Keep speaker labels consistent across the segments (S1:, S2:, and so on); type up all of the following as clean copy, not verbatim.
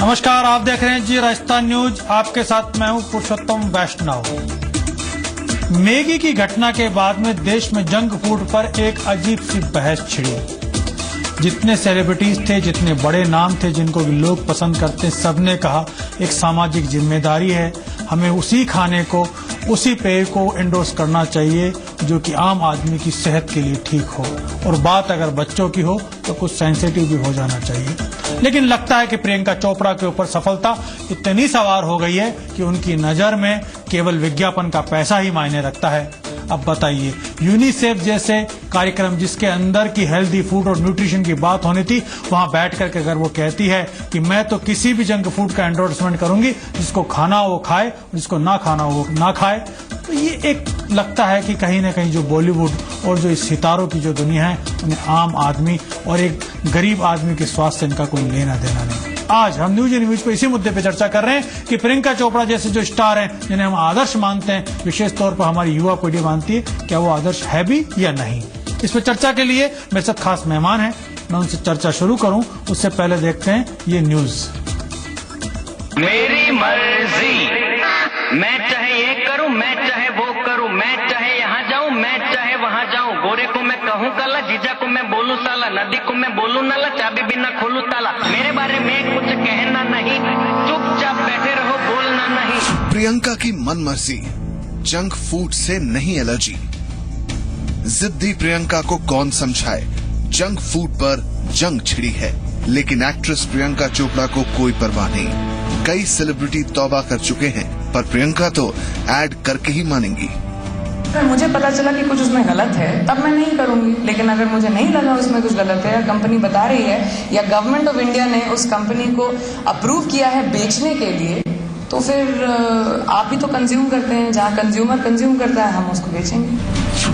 S1: नमस्कार, आप देख रहे हैं जी राजस्थान न्यूज। आपके साथ मैं हूं पुरुषोत्तम वैष्णव। मैगी की घटना के बाद में देश में जंक फूड पर एक अजीब सी बहस छिड़ी। जितने सेलिब्रिटीज थे, जितने बड़े नाम थे जिनको लोग पसंद करते, सबने कहा एक सामाजिक जिम्मेदारी है, हमें उसी खाने को, उसी पेय को एंडोर्स करना चाहिए जो कि आम आदमी की सेहत के लिए ठीक हो। और बात अगर बच्चों की हो तो कुछ सेंसिटिव भी हो जाना चाहिए। लेकिन लगता है कि प्रियंका चोपड़ा के ऊपर सफलता इतनी सवार हो गई है कि उनकी नजर में केवल विज्ञापन का पैसा ही मायने रखता है। अब बताइए, यूनिसेफ जैसे कार्यक्रम जिसके अंदर की हेल्दी फूड और न्यूट्रिशन की बात होनी थी, वहां बैठ करके अगर वो कहती है कि मैं तो किसी भी जंक फूड का एंडोर्समेंट करूंगी, जिसको खाना हो वो खाए, जिसको ना खाना हो वो ना खाए, तो ये एक लगता है कि कहीं ना कहीं जो बॉलीवुड और जो इस सितारों की जो दुनिया है, उन्हें आम आदमी और एक गरीब आदमी के स्वास्थ्य से इनका कोई लेना देना नहीं। आज हम न्यूज इन न्यूज पे इसी मुद्दे पे चर्चा कर रहे हैं कि प्रियंका चोपड़ा जैसे जो स्टार हैं, जिन्हें हम आदर्श मानते हैं, विशेष तौर पर हमारी युवा पीढ़ी मानती है, क्या वो आदर्श है भी या नहीं। इस पर चर्चा के लिए मेरे साथ खास मेहमान हैं, मैं उनसे चर्चा शुरू करूं उससे पहले देखते हैं ये न्यूज।
S2: मेरी मर्जी, मैं चाहे ये करूं, मैं चाहे वो करूं, मैं चाहे यहाँ जाऊं, मैं चाहे वहाँ जाऊं। गोरे को मैं कहूँ काला, जीजा को मैं बोलूं साला, नदी को मैं बोलूं नाला, चाबी बिना खोलूं ताला। मेरे बारे में कुछ कहना नहीं, चुपचाप बैठे रहो, बोलना नहीं।
S3: प्रियंका की मनमर्जी, जंक फूड से नहीं एलर्जी। जिद्दी प्रियंका को कौन समझाए, जंक फूड पर जंग छिड़ी है। लेकिन एक्ट्रेस प्रियंका चोपड़ा को कोई परवाह नहीं। कई सेलिब्रिटी तौबा कर चुके हैं, पर प्रियंका तो ऐड करके ही मानेंगी।
S4: अगर मुझे पता चला कि कुछ उसमें गलत है तब मैं नहीं करूंगी, लेकिन अगर मुझे नहीं लगा उसमें कुछ गलत है, या कंपनी बता रही है, या गवर्नमेंट ऑफ इंडिया ने उस कंपनी को अप्रूव किया है बेचने के लिए, तो फिर आप भी तो कंज्यूम करते हैं, जहां कंज्यूमर कंज्यूम करता है हम उसको बेचेंगे।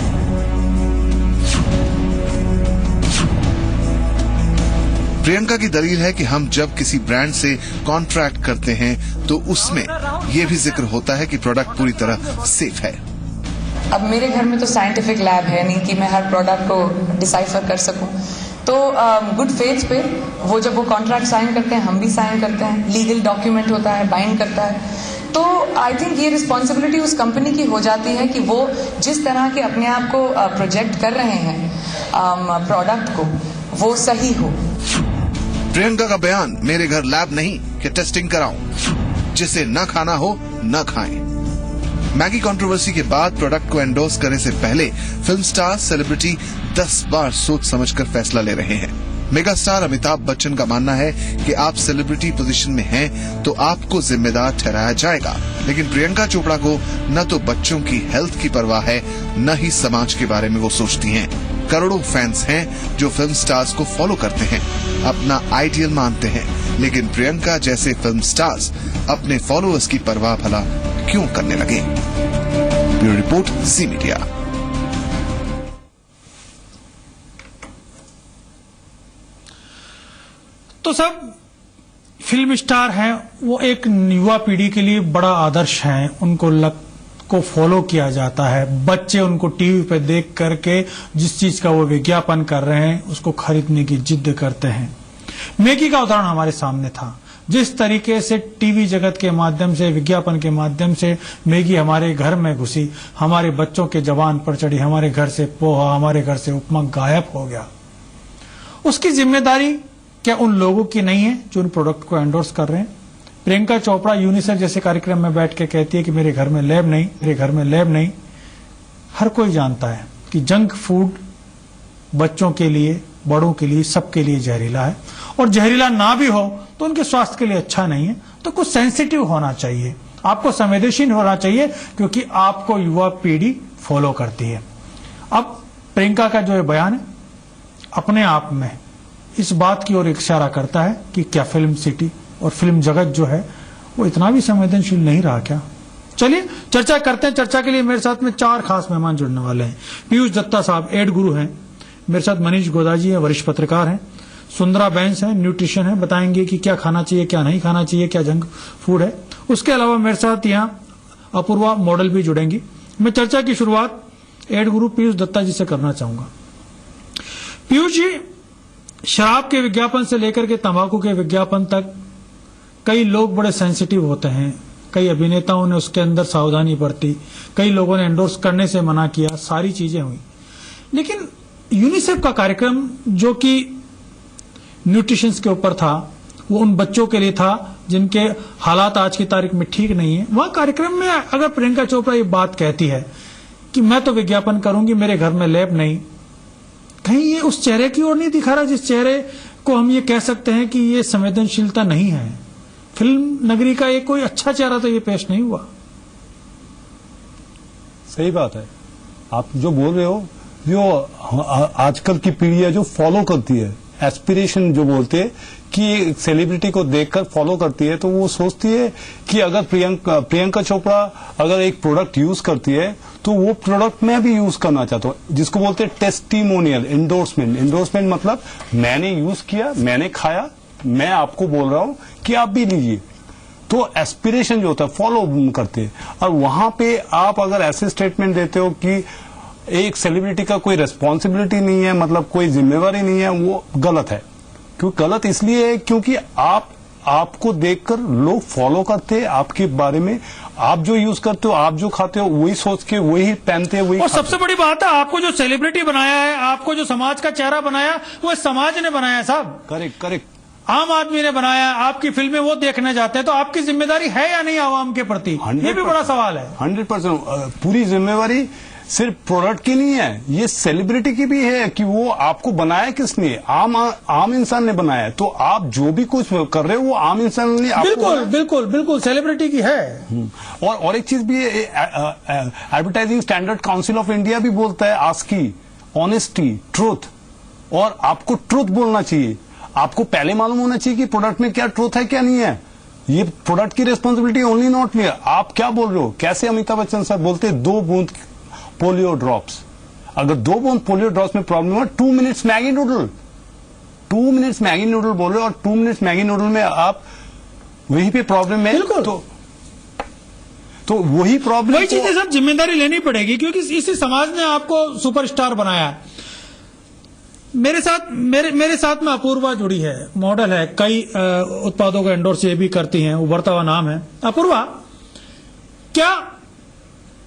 S3: प्रियंका की दलील है कि हम जब किसी ब्रांड से कॉन्ट्रैक्ट करते हैं तो उसमें यह भी जिक्र होता है कि प्रोडक्ट पूरी तरह सेफ है।
S4: अब मेरे घर में तो साइंटिफिक लैब है नहीं कि मैं हर प्रोडक्ट को डिसाइफर कर सकूं, तो गुड फेथ पे वो जब वो कॉन्ट्रैक्ट साइन करते हैं, हम भी साइन करते हैं, लीगल डॉक्यूमेंट होता है, बाइंड करता है। तो आई थिंक ये रिस्पॉन्सिबिलिटी उस कंपनी की हो जाती है कि वो जिस तरह के अपने आप को प्रोजेक्ट कर रहे हैं प्रोडक्ट को, वो सही हो।
S3: प्रियंका का बयान, मेरे घर लैब नहीं कि टेस्टिंग कराऊं, जिसे न खाना हो न खाएं। मैगी कंट्रोवर्सी के बाद प्रोडक्ट को एंडोर्स करने से पहले फिल्म स्टार, सेलिब्रिटी 10 बार सोच समझकर फैसला ले रहे हैं। मेगा स्टार अमिताभ बच्चन का मानना है कि आप सेलिब्रिटी पोजीशन में हैं तो आपको जिम्मेदार ठहराया जाएगा, लेकिन प्रियंका चोपड़ा को न तो बच्चों की हेल्थ की परवाह है, न ही समाज के बारे में वो सोचती हैं। करोड़ों फैंस हैं जो फिल्म स्टार्स को फॉलो करते हैं, अपना आइडियल मानते हैं, लेकिन प्रियंका जैसे फिल्म स्टार्स अपने फॉलोअर्स की परवाह भला क्यों करने लगे। ब्यूरो रिपोर्ट, जी मीडिया।
S1: तो सब फिल्म स्टार हैं, वो एक युवा पीढ़ी के लिए बड़ा आदर्श हैं, उनको को फॉलो किया जाता है। बच्चे उनको टीवी पे देख करके जिस चीज का वो विज्ञापन कर रहे हैं उसको खरीदने की जिद करते हैं। मैगी का उदाहरण हमारे सामने था। जिस तरीके से टीवी जगत के माध्यम से, विज्ञापन के माध्यम से मैगी हमारे घर में घुसी, हमारे बच्चों के जबान पर चढ़ी, हमारे घर से पोहा, हमारे घर से उपमा गायब हो गया। उसकी जिम्मेदारी क्या उन लोगों की नहीं है जो उन प्रोडक्ट को एंडोर्स कर रहे हैं? प्रियंका चोपड़ा यूनिसेफ जैसे कार्यक्रम में बैठ के कहती है कि मेरे घर में लैब नहीं, मेरे घर में लैब नहीं। हर कोई जानता है कि जंक फूड बच्चों के लिए, बड़ों के लिए, सबके लिए जहरीला है, और जहरीला ना भी हो तो उनके स्वास्थ्य के लिए अच्छा नहीं है। तो कुछ सेंसिटिव होना चाहिए, आपको संवेदनशील होना चाहिए, क्योंकि आपको युवा पीढ़ी फॉलो करती है। अब प्रियंका का जो बयान है अपने आप में इस बात की ओर इशारा करता है कि क्या फिल्म सिटी और फिल्म जगत जो है वो इतना भी संवेदनशील नहीं रहा क्या। चलिए चर्चा करते हैं। चर्चा के लिए मेरे साथ में 4 खास मेहमान जुड़ने वाले हैं। पीयूष दत्ता साहब एड गुरु हैं, मेरे साथ मनीष गोदाजी है, वरिष्ठ पत्रकार हैं, सुंदरा बैंस है, न्यूट्रिशन है, बताएंगे कि क्या खाना चाहिए, क्या नहीं खाना चाहिए, क्या जंक फूड है। उसके अलावा मेरे साथ यहाँ अपूर्वा मॉडल भी जुड़ेंगी। मैं चर्चा की शुरुआत एड गुरु पीयूष दत्ता जी से करना चाहूंगा। पीयूष जी, शराब के विज्ञापन से लेकर के तंबाकू के विज्ञापन तक कई लोग बड़े सेंसिटिव होते हैं, कई अभिनेताओं ने उसके अंदर सावधानी बरती, कई लोगों ने एंडोर्स करने से मना किया, सारी चीजें हुई। लेकिन यूनिसेफ का कार्यक्रम जो कि न्यूट्रिशन के ऊपर था, वो उन बच्चों के लिए था जिनके हालात आज की तारीख में ठीक नहीं है। वह कार्यक्रम में अगर प्रियंका चोपड़ा ये बात कहती है कि मैं तो विज्ञापन करूंगी, मेरे घर में लैब नहीं, कहीं ये उस चेहरे की ओर नहीं दिखा रहा जिस चेहरे को हम ये कह सकते हैं कि ये संवेदनशीलता नहीं है। फिल्म नगरी का ये कोई अच्छा चेहरा तो ये पेश नहीं हुआ।
S5: सही बात है, आप जो बोल रहे हो, जो आजकल की पीढ़ी है जो फॉलो करती है, एस्पिरेशन जो बोलते हैं कि सेलिब्रिटी को देखकर फॉलो करती है, तो वो सोचती है कि अगर प्रियंका चोपड़ा अगर एक प्रोडक्ट यूज करती है तो वो प्रोडक्ट मैं भी यूज करना चाहता हूँ, जिसको बोलते हैं टेस्टिमोनियल, एंडोर्समेंट। एंडोर्समेंट मतलब मैंने यूज किया, मैंने खाया, मैं आपको बोल रहा हूं कि आप भी लीजिए। तो एस्पिरेशन जो होता है फॉलो करते हैं। और वहां पे आप अगर ऐसे स्टेटमेंट देते हो कि एक सेलिब्रिटी का कोई रेस्पॉन्सिबिलिटी नहीं है, मतलब कोई जिम्मेवारी नहीं है, वो गलत है। क्यों गलत इसलिए है क्योंकि आपको देखकर लोग फॉलो करते हैं आपके बारे में, आप जो यूज करते हो, आप जो खाते हो, वही सोच के वही पहनते हैं, वही।
S1: और सबसे बड़ी बात है, आपको जो सेलिब्रिटी बनाया है, आपको जो समाज का चेहरा बनाया, वो समाज ने बनाया है साहब।
S5: करेक्ट।
S1: आम आदमी ने बनाया, आपकी फिल्में वो देखने जाते हैं, तो आपकी जिम्मेदारी है या नहीं आवाम के प्रति, ये भी बड़ा सवाल है।
S5: 100% पूरी जिम्मेवारी सिर्फ प्रोडक्ट की नहीं है, ये सेलिब्रिटी की भी है कि वो आपको बनाया किसने, आम इंसान ने बनाया है। तो आप जो भी कुछ कर रहे हो वो आम इंसान ने आपको
S1: बिल्कुल सेलिब्रिटी की है।
S5: और एक चीज भी advertising standard council of India भी बोलता है आस्की, ऑनेस्टी, ट्रूथ, और आपको ट्रूथ बोलना चाहिए। आपको पहले मालूम होना चाहिए कि प्रोडक्ट में क्या ट्रूथ है क्या नहीं है। ये प्रोडक्ट की रिस्पॉन्सिबिलिटी ओनली नॉट लिया। आप क्या बोल रहे हो, कैसे अमिताभ बच्चन साहब बोलते 2 बूंद पोलियो ड्रॉप्स, अगर 2 बूंद पोलियो ड्रॉप्स में प्रॉब्लम हो, 2 minutes Maggi noodle, 2 minutes Maggi noodle बोल रहे हो, और 2 मिनट्स मैगी नूडल में आप वहीं पे प्रॉब्लम है, तो वही प्रॉब्लम,
S1: वही चीजें सब जिम्मेदारी लेनी पड़ेगी, क्योंकि इसी समाज ने आपको सुपरस्टार बनाया है। मेरे साथ में अपूर्वा जुड़ी है, मॉडल है, कई उत्पादों का एंडोर्स ये भी करती हैं, उभरता हुआ नाम है। अपूर्वा, क्या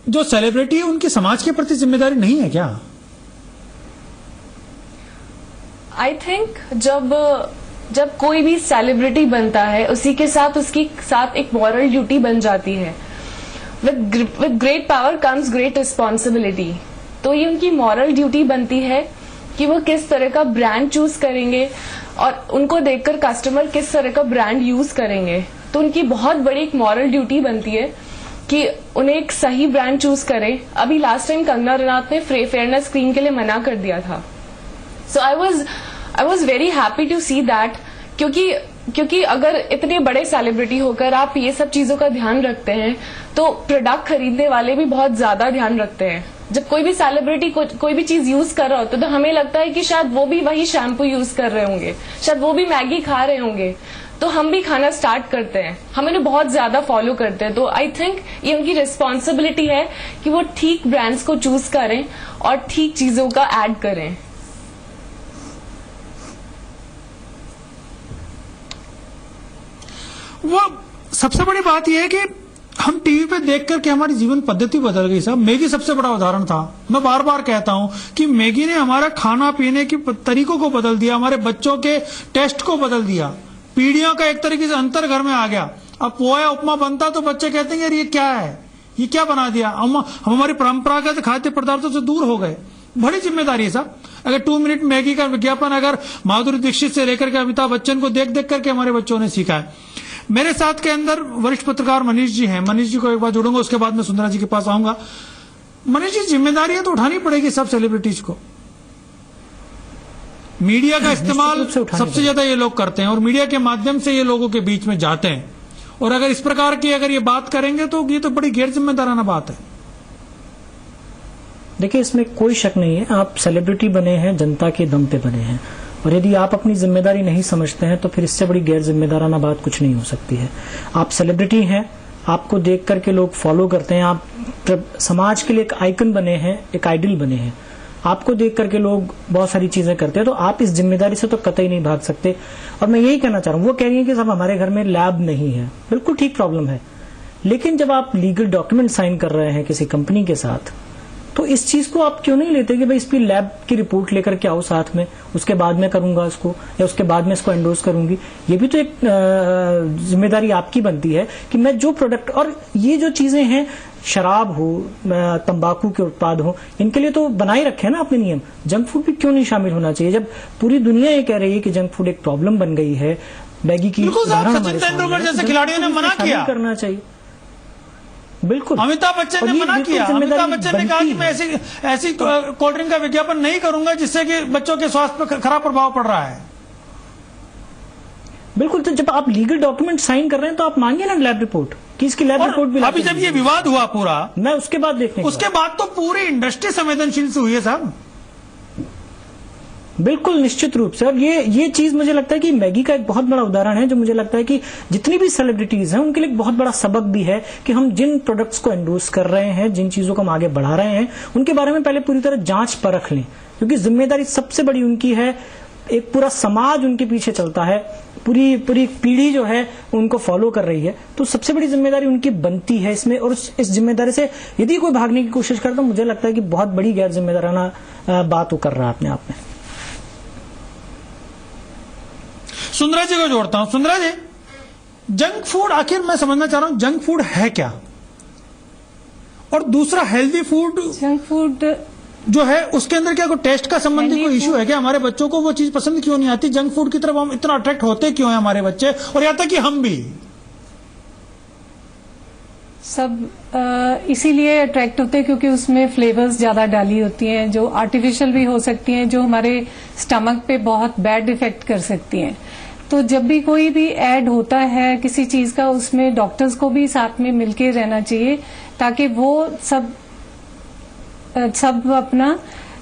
S1: जो सेलिब्रिटी है उनकी समाज के प्रति जिम्मेदारी नहीं है क्या?
S6: आई थिंक जब कोई भी सेलिब्रिटी बनता है, उसी के साथ उसकी साथ एक मॉरल ड्यूटी बन जाती है। With great power comes great responsibility. तो ये उनकी मॉरल ड्यूटी बनती है कि वो किस तरह का ब्रांड चूज करेंगे और उनको देखकर कस्टमर किस तरह का ब्रांड यूज करेंगे। तो उनकी बहुत बड़ी एक मॉरल ड्यूटी बनती है कि उन्हें एक सही ब्रांड चूज करें। अभी लास्ट टाइम कंगना रनौत ने फेयरनेस क्रीम के लिए मना कर दिया था। So I was very happy to see that, क्योंकि अगर इतने बड़े सेलिब्रिटी होकर आप ये सब चीजों का ध्यान रखते हैं, तो प्रोडक्ट खरीदने वाले भी बहुत ज्यादा ध्यान रखते हैं। जब कोई भी सेलिब्रिटी कोई भी चीज यूज कर रहा होता है, तो हमें लगता है कि शायद वो भी वही शैम्पू यूज कर रहे होंगे, शायद वो भी मैगी खा रहे होंगे, तो हम भी खाना स्टार्ट करते हैं, हम इन्हें बहुत ज्यादा फॉलो करते हैं। तो आई थिंक ये उनकी रिस्पॉन्सिबिलिटी है कि वो ठीक ब्रांड्स को चूज करें और ठीक चीजों का ऐड करें।
S1: वो सबसे बड़ी बात यह है कि हम टीवी पे देख करके हमारी जीवन पद्धति बदल गई साहब। मैगी सबसे बड़ा उदाहरण था। मैं बार बार कहता हूं कि मैगी ने हमारा खाना पीने के तरीकों को बदल दिया, हमारे बच्चों के टेस्ट को बदल दिया, पीढ़ियों का एक तरीके से अंतर घर में आ गया। अब पोहा उपमा बनता तो बच्चे कहते हैं यार ये क्या है, ये क्या बना दिया। हम हमारी परंपरागत खाद्य पदार्थों से दूर हो गए। बड़ी जिम्मेदारी है साहब। अगर 2 मिनट मैगी का विज्ञापन अगर माधुरी दीक्षित से लेकर के अमिताभ बच्चन को देख देख करके हमारे बच्चों ने सीखा है। मेरे साथ के अंदर वरिष्ठ पत्रकार मनीष जी हैं। मनीष जी को एक बार जोड़ूंगा, उसके बाद मैं सुंदरा जी के पास आऊंगा। मनीष जी, जिम्मेदारियां तो उठानी पड़ेगी सब सेलिब्रिटीज को। मीडिया का इस्तेमाल सबसे ज्यादा ये लोग करते हैं और मीडिया के माध्यम से ये लोगों के बीच में जाते हैं, और अगर इस प्रकार की अगर ये बात करेंगे तो ये तो बड़ी गैर जिम्मेदाराना बात है।
S7: देखिए, इसमें कोई शक नहीं है, आप सेलिब्रिटी बने हैं, जनता के दम पे बने हैं, और यदि आप अपनी जिम्मेदारी नहीं समझते हैं तो फिर इससे बड़ी गैर जिम्मेदाराना बात कुछ नहीं हो सकती है। आप सेलिब्रिटी हैं, आपको देख करके लोग फॉलो करते हैं, आप समाज के लिए एक आइकन बने हैं, एक आइडल बने हैं। आपको देख करके लोग बहुत सारी चीजें करते हैं, तो आप इस जिम्मेदारी से तो कतई नहीं भाग सकते। और मैं यही कहना चाह रहा हूँ, वो कह रही है कि साहब हमारे घर में लैब नहीं है, बिल्कुल ठीक प्रॉब्लम है, लेकिन जब आप लीगल डॉक्यूमेंट साइन कर रहे हैं किसी कंपनी के साथ, तो इस चीज को आप क्यों नहीं लेते कि भाई इसकी लैब की रिपोर्ट लेकर के आओ साथ में, उसके बाद में करूंगा इसको, या उसके बाद में इसको एंडोर्स करूंगी। ये भी तो एक जिम्मेदारी आपकी बनती है कि मैं जो प्रोडक्ट, और ये जो चीजें हैं, शराब हो, तंबाकू के उत्पाद हो, इनके लिए तो बनाए रखे हैं ना आपने नियम। जंक फूड भी क्यों नहीं शामिल होना चाहिए, जब पूरी दुनिया ये कह रही है कि जंक फूड एक प्रॉब्लम बन गई है। मैगी की
S1: बिल्कुल साहब,
S7: उदाहरण
S1: सचिन
S7: हमारे सामने
S1: तेंदुलकर
S7: है,
S1: जैसे
S7: तो
S1: खिलाड़ियों ने
S7: जंक फूड
S1: मना
S7: शामिल
S1: किया।
S7: करना चाहिए, बिल्कुल।
S1: अमिताभ बच्चन
S7: और
S1: ने
S7: ये
S1: मना
S7: बिल्कुल
S1: किया,
S7: जिम्मेदारी
S1: अमिताभ बच्चन ने कहा कि
S7: बनती
S1: मैं ऐसी कोल्ड ड्रिंक का विज्ञापन नहीं करूंगा जिससे कि बच्चों के स्वास्थ्य पर खराब प्रभाव पड़ रहा है।
S7: बिल्कुल, तो जब आप लीगल डॉक्यूमेंट साइन कर रहे हैं तो आप मांगिए ना लैब रिपोर्ट, कि इसकी लैब रिपोर्ट भी
S1: और अभी जब ये विवाद हुआ पूरा,
S7: मैं उसके बाद देखने की
S1: उसके बाद तो पूरी इंडस्ट्री संवेदनशील से हुई है साहब।
S7: बिल्कुल निश्चित रूप से। और ये चीज मुझे लगता है कि मैगी का एक बहुत बड़ा उदाहरण है, जो मुझे लगता है कि जितनी भी सेलिब्रिटीज हैं उनके लिए एक बहुत बड़ा सबक भी है कि हम जिन प्रोडक्ट्स को एंडोर्स कर रहे हैं, जिन चीजों को हम आगे बढ़ा रहे हैं, उनके बारे में पहले पूरी तरह जांच परख लें, क्योंकि जिम्मेदारी सबसे बड़ी उनकी है। एक पूरा समाज उनके पीछे चलता है, पूरी पीढ़ी जो है उनको फॉलो कर रही है, तो सबसे बड़ी जिम्मेदारी उनकी बनती है इसमें। और इस जिम्मेदारी से यदि कोई भागने की कोशिश करता, तो मुझे लगता है कि बहुत बड़ी गैर जिम्मेदाराना बात वो कर रहा है अपने आप में।
S1: सुंदरा जी को जोड़ता हूं। सुंदरा जी, जंक फूड आखिर मैं समझना चाह रहा हूं, जंक फूड है क्या? और दूसरा, हेल्दी फूड,
S8: जंक फूड
S1: जो है उसके अंदर क्या कोई टेस्ट का संबंधी कोई इशू है क्या? हमारे बच्चों को वो चीज पसंद क्यों नहीं आती? जंक फूड की तरफ हम इतना अट्रैक्ट होते क्यों हैं हमारे बच्चे, और यहाँ तक कि हम भी?
S8: सब इसीलिए अट्रैक्ट होते हैं क्योंकि उसमें फ्लेवर्स ज्यादा डाली होती हैं, जो आर्टिफिशियल भी हो सकती हैं, जो हमारे स्टमक पे बहुत बैड इफेक्ट कर सकती हैं। तो जब भी कोई भी ऐड होता है किसी चीज का, उसमें डॉक्टर्स को भी साथ में मिलके रहना चाहिए, ताकि वो सब अपना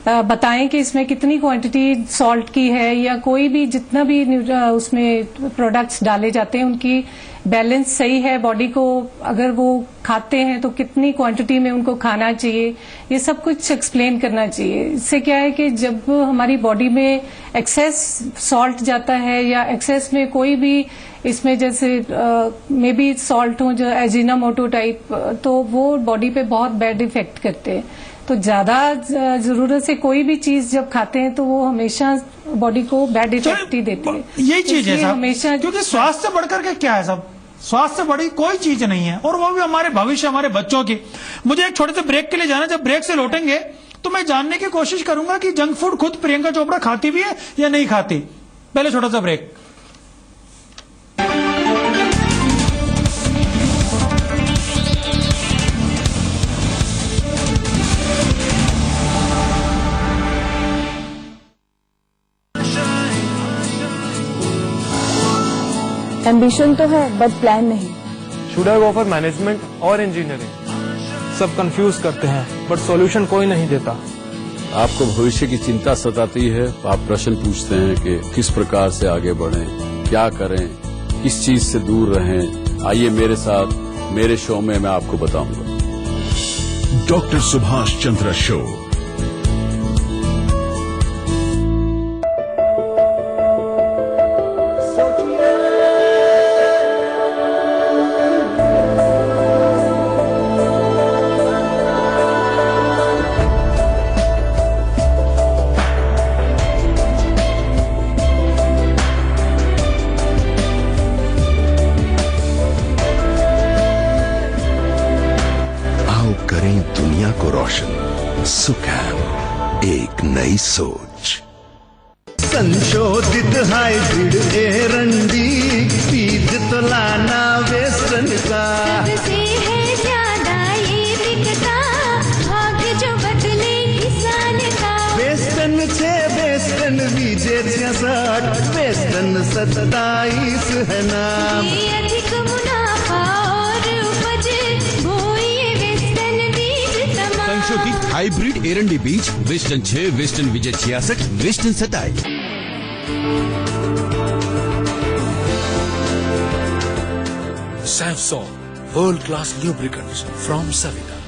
S8: बताएं कि इसमें कितनी क्वांटिटी सॉल्ट की है, या कोई भी जितना भी उसमें प्रोडक्ट्स डाले जाते हैं उनकी बैलेंस सही है, बॉडी को अगर वो खाते हैं तो कितनी क्वांटिटी में उनको खाना चाहिए, ये सब कुछ एक्सप्लेन करना चाहिए। इससे क्या है कि जब हमारी बॉडी में एक्सेस सॉल्ट जाता है, या एक्सेस में कोई भी इसमें जैसे मे बी सॉल्ट हो जो एजिनामोटो टाइप, तो वो बॉडी पे बहुत बैड इफेक्ट करते हैं। तो ज्यादा जरूरत से कोई भी चीज जब खाते हैं तो वो हमेशा बॉडी को बैड इफेक्ट ही देती है।
S1: यही चीज है साहब,
S8: हमेशा,
S1: क्योंकि स्वास्थ्य से बढ़कर के क्या है साहब? स्वास्थ्य से बड़ी कोई चीज नहीं है, और वो भी हमारे भविष्य, हमारे बच्चों की। मुझे एक छोटे से ब्रेक के लिए जाना, जब ब्रेक से लौटेंगे तो मैं जानने की कोशिश करूंगा कि जंक फूड खुद प्रियंका चोपड़ा खाती भी है या नहीं खाती। पहले छोटा सा ब्रेक।
S6: एम्बिशन तो है बट प्लान नहीं।
S9: Should I go for management और इंजीनियरिंग?
S10: सब कंफ्यूज करते हैं बट सॉल्यूशन कोई नहीं देता।
S11: आपको भविष्य की चिंता सताती है तो आप प्रश्न पूछते हैं कि किस प्रकार से आगे बढ़ें, क्या करें, किस चीज से दूर रहें। आइए मेरे साथ, मेरे शो में मैं आपको बताऊंगा।
S12: Doctor Subhash Chandra show. करें दुनिया को रोशन। सुकैम, एक नई सोच।
S13: संशोधित हाइब्रिड एरंडी, बीज तो लाना वेस्टर्न का।
S14: सबसे है ज्यादा ये बिकता, भाग जो बदले किसान का।
S13: वेस्टर्न 6 वेस्टर्न बीजे 66, वेस्टर्न 27 है नाम।
S14: ये अधिक मुनाफा और उपज, वो ये वेस्टर्न बीज तमाम।
S12: संशोधित हाइब्रिड एरंडी बीज western 6, western Vijay 66, western 27।
S15: Savsol, world-class lubricants from Savita.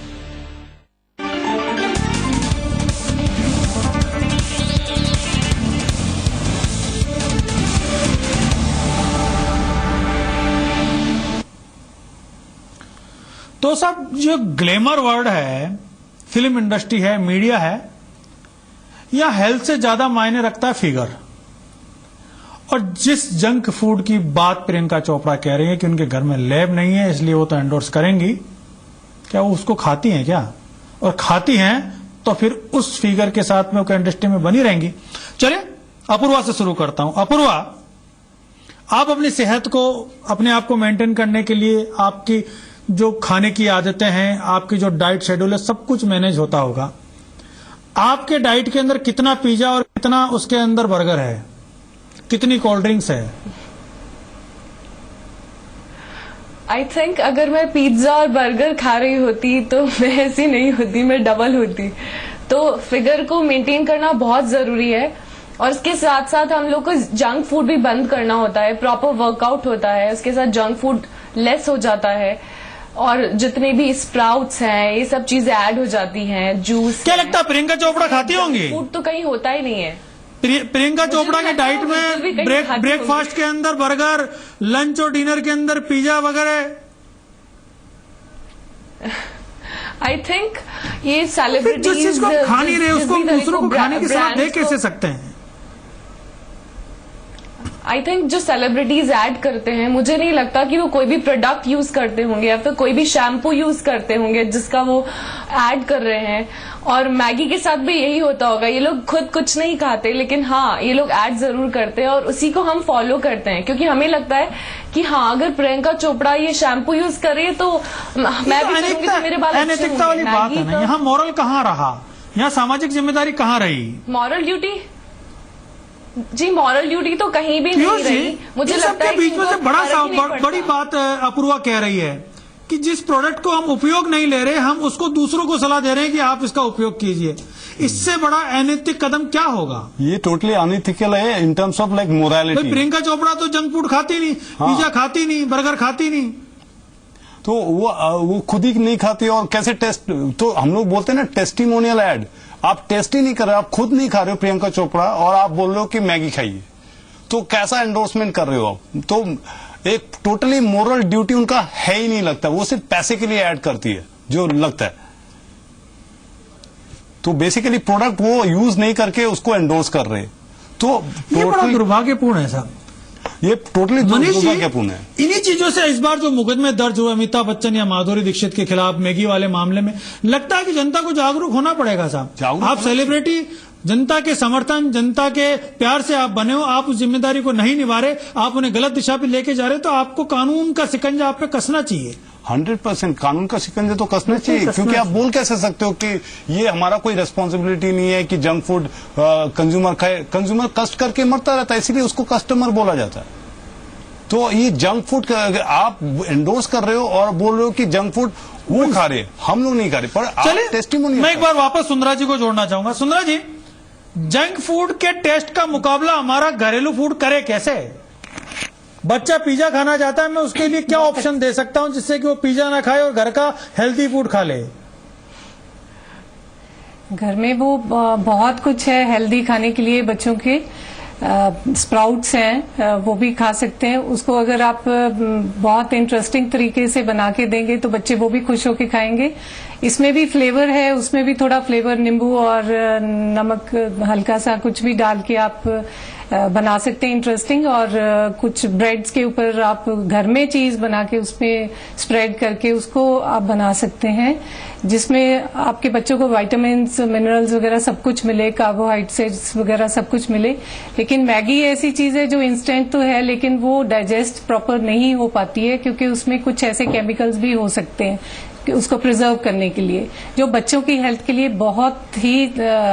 S1: तो सब जो ग्लैमर वर्ड है, फिल्म इंडस्ट्री है, मीडिया है, या हेल्थ से ज्यादा मायने रखता है फिगर। और जिस जंक फूड की बात प्रियंका चोपड़ा कह रही है कि उनके घर में लैब नहीं है इसलिए वो तो एंडोर्स करेंगी, क्या वो उसको खाती हैं क्या? और खाती हैं तो फिर उस फिगर के साथ में वो इंडस्ट्री में बनी रहेंगी। चलिए अपूर्वा से शुरू करता हूं। अपूर्वा, आप अपनी सेहत को, अपने आप को मेंटेन करने के लिए आपकी जो खाने की आदतें हैं, आपकी जो डाइट शेड्यूल है, सब कुछ मैनेज होता होगा। आपके डाइट के अंदर कितना पिज्जा और कितना उसके अंदर बर्गर है, कितनी कोल्ड ड्रिंक्स है?
S6: आई थिंक अगर मैं पिज्जा और बर्गर खा रही होती तो मैं ऐसी नहीं होती, मैं डबल होती। तो फिगर को मेंटेन करना बहुत जरूरी है और इसके साथ साथ हम लोग को जंक फूड भी बंद करना होता है, प्रॉपर वर्कआउट होता है, उसके साथ जंक फूड लेस हो जाता है और जितने भी स्प्राउट्स हैं ये सब चीजें ऐड हो जाती हैं, जूस।
S1: क्या लगता है प्रियंका चोपड़ा खाती होंगी?
S6: फूड तो कहीं होता ही नहीं है।
S1: प्रियंका चोपड़ा की डाइट में ब्रेकफास्ट के अंदर बर्गर, लंच और डिनर के अंदर पिज्जा वगैरह।
S6: आई थिंक ये सेलिब्रिटीज
S1: जिस चीज को खा नहीं रहे उसको दूसरों को खाने की सलाह दे कैसे सकते हैं?
S6: आई थिंक जो सेलिब्रिटीज ऐड करते हैं, मुझे नहीं लगता कि वो कोई भी प्रोडक्ट यूज करते होंगे या फिर कोई भी शैम्पू यूज करते होंगे जिसका वो ऐड कर रहे हैं। और मैगी के साथ भी यही होता होगा, ये लोग खुद कुछ नहीं खाते लेकिन हाँ ये लोग ऐड जरूर करते हैं और उसी को हम फॉलो करते हैं क्योंकि हमें लगता है कि हाँ अगर प्रियंका चोपड़ा ये शैम्पू यूज कर रही है तो मैं भी करूंगी तो मेरे बाल अच्छे
S1: अनैतिकता वाली बात है ना। यहाँ मॉरल कहाँ रहा, यहाँ सामाजिक जिम्मेदारी कहाँ रही?
S6: मॉरल ड्यूटी जी, मॉरल ड्यूटी तो कहीं भी नहीं रही। मुझे लगता है
S1: बीच में से बड़ी बात अपूर्वा कह रही है कि जिस प्रोडक्ट को हम उपयोग नहीं ले रहे, हम उसको दूसरों को सलाह दे रहे हैं कि आप इसका उपयोग कीजिए। इससे बड़ा अनैतिक कदम क्या होगा?
S5: ये टोटली अनएथिकल है in terms of like morality.
S1: Priyanka Chopra तो जंक फूड खाती नहीं, पिज्जा खाती नहीं, बर्गर खाती नहीं,
S5: तो वो खुद ही नहीं खाती और कैसे टेस्ट? तो हम लोग बोलते हैं ना टेस्टिमोनियल एड। आप टेस्ट ही नहीं कर रहे, आप खुद नहीं खा रहे हो प्रियंका चोपड़ा और आप बोल रहे हो कि मैगी खाइए, तो कैसा एंडोर्समेंट कर रहे हो आप? तो एक टोटली मोरल ड्यूटी उनका है ही नहीं लगता, वो सिर्फ पैसे के लिए ऐड करती है जो लगता है। तो बेसिकली प्रोडक्ट वो यूज नहीं करके उसको एंडोर्स कर रहे, तो
S1: ये बड़ा दुर्भाग्यपूर्ण है साहब,
S5: ये टोटली दुर्भाग्यपूर्ण है।
S1: इन्हीं चीजों से इस बार जो मुकदमे दर्ज हुए अमिताभ बच्चन या माधुरी दीक्षित के खिलाफ मैगी वाले मामले में, लगता है कि जनता को जागरूक होना पड़ेगा साहब। आप सेलिब्रिटी, जनता के समर्थन, जनता के प्यार से आप बने हो, आप उस जिम्मेदारी को नहीं निभा रहे, आप उन्हें गलत दिशा पे लेके जा रहे, तो आपको कानून का शिकंजा आप पे कसना चाहिए।
S5: 100% कानून का शिकंजा तो कसना चाहिए, क्योंकि आप बोल कैसे सकते हो कि ये हमारा कोई रिस्पॉन्सिबिलिटी नहीं है कि जंक फूड कंज्यूमर खाए। कंज्यूमर कष्ट करके मरता रहता है, इसीलिए उसको कस्टमर बोला जाता है। तो ये जंक फूड आप एंडोर्स कर रहे हो और बोल रहे हो कि जंक फूड वो खा रहे, हम लोग नहीं खा रहे। पर
S1: चलिए
S5: टेस्टिमोनी,
S1: मैं एक बार वापस सुंदरा जी को जोड़ना चाहूंगा। सुंदरा जी, जंक फूड के टेस्ट का मुकाबला हमारा घरेलू फूड करे कैसे? बच्चा पिज्जा खाना चाहता है, मैं उसके लिए क्या ऑप्शन दे सकता हूं जिससे कि वो पिज्जा ना खाए और घर का हेल्दी फूड खा ले?
S8: घर में वो बहुत कुछ है हेल्दी खाने के लिए। बच्चों के स्प्राउट्स हैं, वो भी खा सकते हैं। उसको अगर आप बहुत इंटरेस्टिंग तरीके से बना के देंगे तो बच्चे वो भी खुश होके खाएंगे। इसमें भी फ्लेवर है, उसमें भी थोड़ा फ्लेवर नींबू और नमक हल्का सा कुछ भी डाल के आप बना सकते हैं इंटरेस्टिंग। और कुछ ब्रेड्स के ऊपर आप घर में चीज बना के उसमें स्प्रेड करके उसको आप बना सकते हैं, जिसमें आपके बच्चों को विटामिन्स, मिनरल्स वगैरह सब कुछ मिले, कार्बोहाइड्रेट्स वगैरह सब कुछ मिले। लेकिन मैगी ऐसी चीज है जो इंस्टेंट तो है लेकिन वो डाइजेस्ट प्रॉपर नहीं हो पाती है, क्योंकि उसमें कुछ ऐसे केमिकल्स भी हो सकते हैं उसको प्रिजर्व करने के लिए, जो बच्चों की हेल्थ के लिए बहुत ही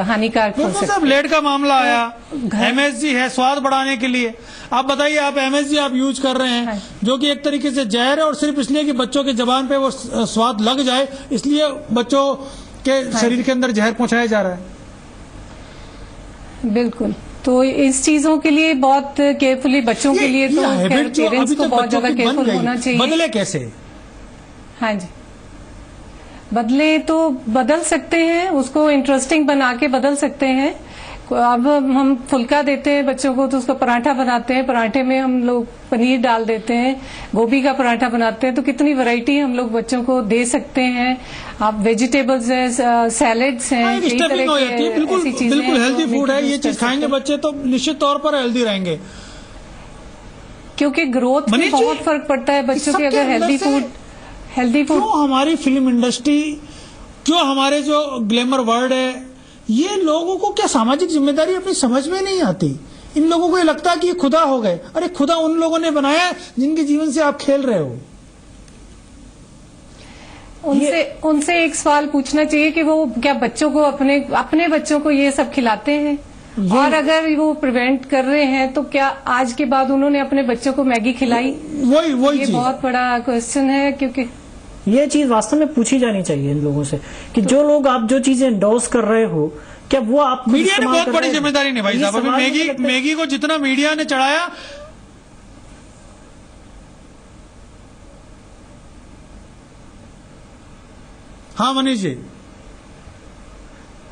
S8: हानिकारक हो सकते हैं।
S1: ब्लेड का मामला आया, MSG है स्वाद बढ़ाने के लिए। आप बताइए, आप MSG आप यूज कर रहे हैं जो कि एक तरीके से जहर है और सिर्फ इसलिए कि बच्चों के जबान पे वो स्वाद लग जाए, इसलिए बच्चों के शरीर के अंदर जहर पहुंचाया जा रहा है।
S8: बिल्कुल, तो इस चीजों के लिए बहुत केयरफुली बच्चों के लिए तो पेरेंट्स को बहुत ज्यादा केयरफुल होना चाहिए।
S1: बदले कैसे?
S8: हाँ जी, बदले तो बदल सकते हैं, उसको इंटरेस्टिंग बना के बदल सकते हैं। अब हम फुल्का देते हैं बच्चों को तो उसका पराठा बनाते हैं, पराठे में हम लोग पनीर डाल देते हैं, गोभी का पराठा बनाते हैं, तो कितनी वैरायटी हम लोग बच्चों को दे सकते हैं। आप वेजिटेबल्स हैं, सैलेड्स हैं, कई तरह
S1: डिस्टर्बिंग हो जाती है।
S8: की
S1: बिल्कुल
S8: ऐसी चीजें
S1: बिल्कुल
S8: हैं जो
S1: हेल्दी
S8: हम
S1: फूड है, ये
S8: introduce कर
S1: चीज खाएंगे
S8: सकते हैं।
S1: बच्चे तो निश्चित तौर पर हेल्दी रहेंगे।
S8: क्योंकि ग्रोथ में
S1: मनीष जी,
S8: बहुत फर्क पड़ता है बच्चों के,
S1: सबके
S8: अगर हेल्दी
S1: अंदर से
S8: फूड
S1: क्यों हमारी फिल्म इंडस्ट्री, क्यों हमारे जो ग्लैमर वर्ल्ड है, ये लोगों को क्या सामाजिक जिम्मेदारी अपनी समझ में नहीं आती। इन लोगों को ये लगता है कि ये खुदा हो गए। अरे खुदा उन लोगों ने बनाया है जिनके जीवन से आप खेल रहे हो।
S8: उनसे एक सवाल पूछना चाहिए कि वो क्या बच्चों को अपने बच्चों को ये सब खिलाते हैं, और अगर वो प्रिवेंट कर रहे हैं तो क्या आज के बाद उन्होंने अपने बच्चों को मैगी खिलाई?
S1: वही
S8: ये बहुत बड़ा क्वेश्चन है, क्योंकि
S7: ये चीज वास्तव में पूछी जानी चाहिए इन लोगों से कि जो लोग आप जो चीजें एंडोर्स कर रहे हो, क्या वो आप
S1: मीडिया ने बहुत बड़ी जिम्मेदारी निभाई साहब। अभी मैगी को जितना मीडिया ने चढ़ाया, हाँ मनीष जी,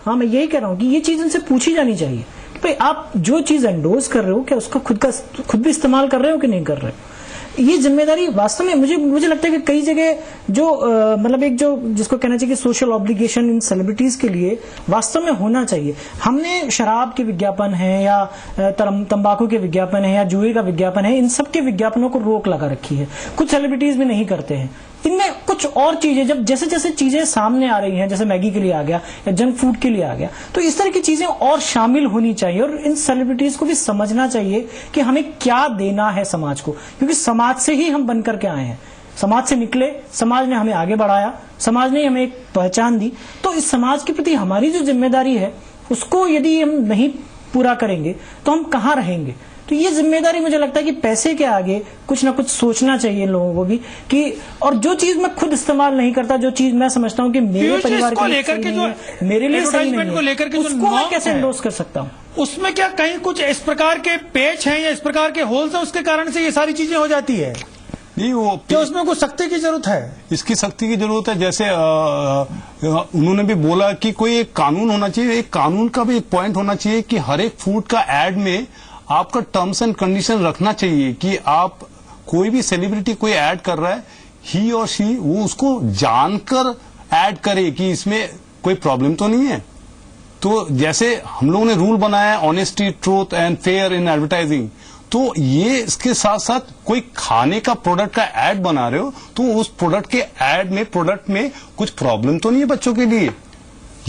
S7: हाँ मैं यही कह रहा हूँ कि ये चीज इनसे पूछी जानी चाहिए कि भाई आप जो चीज एंडोर्स कर रहे हो क्या उसका खुद भी इस्तेमाल कर रहे हो कि नहीं कर रहे हो। ये जिम्मेदारी वास्तव में मुझे लगता है कि कई जगह जो मतलब एक जो जिसको कहना चाहिए कि सोशल ऑब्लिगेशन इन सेलिब्रिटीज के लिए वास्तव में होना चाहिए। हमने शराब के विज्ञापन है या तंबाकू के विज्ञापन है या जुए का विज्ञापन है, इन सब के विज्ञापनों को रोक लगा रखी है। कुछ सेलिब्रिटीज भी नहीं करते हैं। इनमें कुछ और चीजें जब जैसे जैसे चीजें सामने आ रही हैं, जैसे मैगी के लिए आ गया या जंक फूड के लिए आ गया, तो इस तरह की चीजें और शामिल होनी चाहिए और इन सेलिब्रिटीज को भी समझना चाहिए कि हमें क्या देना है समाज को, क्योंकि समाज से ही हम बन करके आए हैं। समाज से निकले, समाज ने हमें आगे बढ़ाया, समाज ने हमें एक पहचान दी। तो इस समाज के प्रति हमारी जो जिम्मेदारी है उसको यदि हम नहीं पूरा करेंगे तो हम कहाँ रहेंगे। तो ये जिम्मेदारी मुझे लगता है कि पैसे के आगे कुछ ना कुछ सोचना चाहिए इन लोगों को भी कि, और जो चीज मैं खुद इस्तेमाल नहीं करता, जो चीज मैं समझता हूँ कि मेरे परिवार को लेकर के जो मेरे लिए सही नहीं है, उसको मैं कैसे एंडोर्स कर सकता हूँ।
S1: उसमें क्या कहीं कुछ इस प्रकार के पेच हैं या इस प्रकार के होल्स हैं, उसके कारण से ये सारी चीजें हो जाती है।
S5: नहीं, वो
S1: क्या उसमें कुछ सख्ती की जरूरत है?
S5: इसकी सख्ती की जरूरत है। जैसे उन्होंने भी बोला कि कोई एक कानून होना चाहिए, एक कानून का भी एक पॉइंट होना चाहिए कि हर एक फूड का एड में आपका टर्म्स एंड कंडीशन रखना चाहिए कि आप कोई भी सेलिब्रिटी कोई ऐड कर रहा है, ही और शी वो उसको जानकर ऐड करे कि इसमें कोई प्रॉब्लम तो नहीं है। तो जैसे हम लोगों ने रूल बनाया है honesty, truth and fair in advertising, तो ये इसके साथ साथ कोई खाने का प्रोडक्ट का ऐड बना रहे हो तो उस प्रोडक्ट के ऐड में प्रोडक्ट में कुछ प्रॉब्लम तो नहीं है बच्चों के लिए।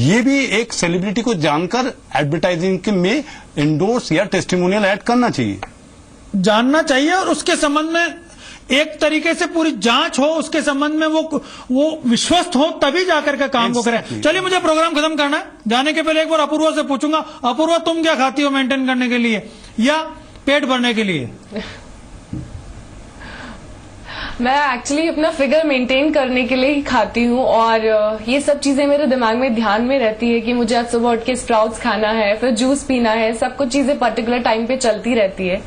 S5: ये भी एक सेलिब्रिटी को जानकर एडवर्टाइजिंग के में इंडोर्स या टेस्टिमोनियल ऐड करना चाहिए,
S1: जानना चाहिए, और उसके संबंध में एक तरीके से पूरी जांच हो, उसके संबंध में वो विश्वस्त हो, तभी जाकर के काम को करें। चलिए मुझे प्रोग्राम खत्म करना है, जाने के पहले एक बार अपूर्वा से पूछूंगा, अपूर्वा तुम क्या खाती हो मेंटेन करने के लिए या पेट भरने के लिए?
S6: मैं एक्चुअली अपना फिगर मेंटेन करने के लिए ही खाती हूँ, और ये सब चीजें मेरे दिमाग में ध्यान में रहती है कि मुझे आज सुबह उठ के स्प्राउट्स खाना है, फिर जूस पीना है, सब कुछ चीजें पर्टिकुलर टाइम पे चलती रहती है।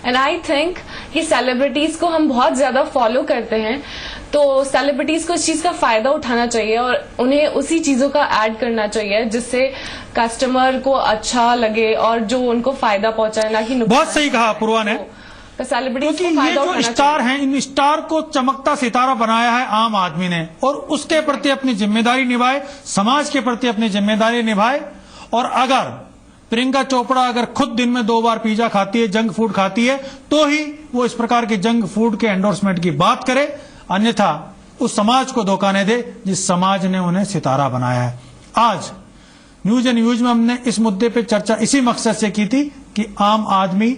S6: एंड आई थिंक कि सेलिब्रिटीज को हम बहुत ज्यादा फॉलो करते हैं, तो सेलिब्रिटीज को इस चीज का फायदा उठाना चाहिए और उन्हें उसी चीजों का ऐड करना चाहिए जिससे कस्टमर को अच्छा लगे और जो उनको फायदा पहुंचाए, ना कि नुकसान।
S1: बहुत सही कहा अपूर्वा ने,
S6: सेलिब्रिटीज
S1: क्योंकि ये जो स्टार हैं, इन स्टार को चमकता सितारा बनाया है आम आदमी ने, और उसके प्रति अपनी जिम्मेदारी निभाए, समाज के प्रति अपनी जिम्मेदारी निभाए। और अगर प्रियंका चोपड़ा अगर खुद दिन में 2 बार पिज्जा खाती है, जंक फूड खाती है, तो ही वो इस प्रकार के जंक फूड के एंडोर्समेंट की बात करे, अन्यथा उस समाज को धोखा न दे जिस समाज ने उन्हें सितारा बनाया है। आज न्यूज एंड व्यूज में हमने इस मुद्दे पे चर्चा इसी मकसद से की थी कि आम आदमी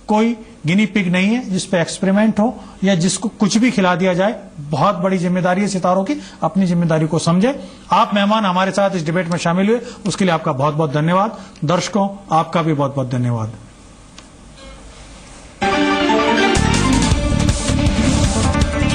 S1: कोई गिनी पिग नहीं है जिस पे एक्सपेरिमेंट हो या जिसको कुछ भी खिला दिया जाए। बहुत बड़ी जिम्मेदारी है सितारों की, अपनी जिम्मेदारी को समझे। आप मेहमान हमारे साथ इस डिबेट में शामिल हुए, उसके लिए आपका बहुत बहुत धन्यवाद। दर्शकों, आपका भी बहुत बहुत धन्यवाद।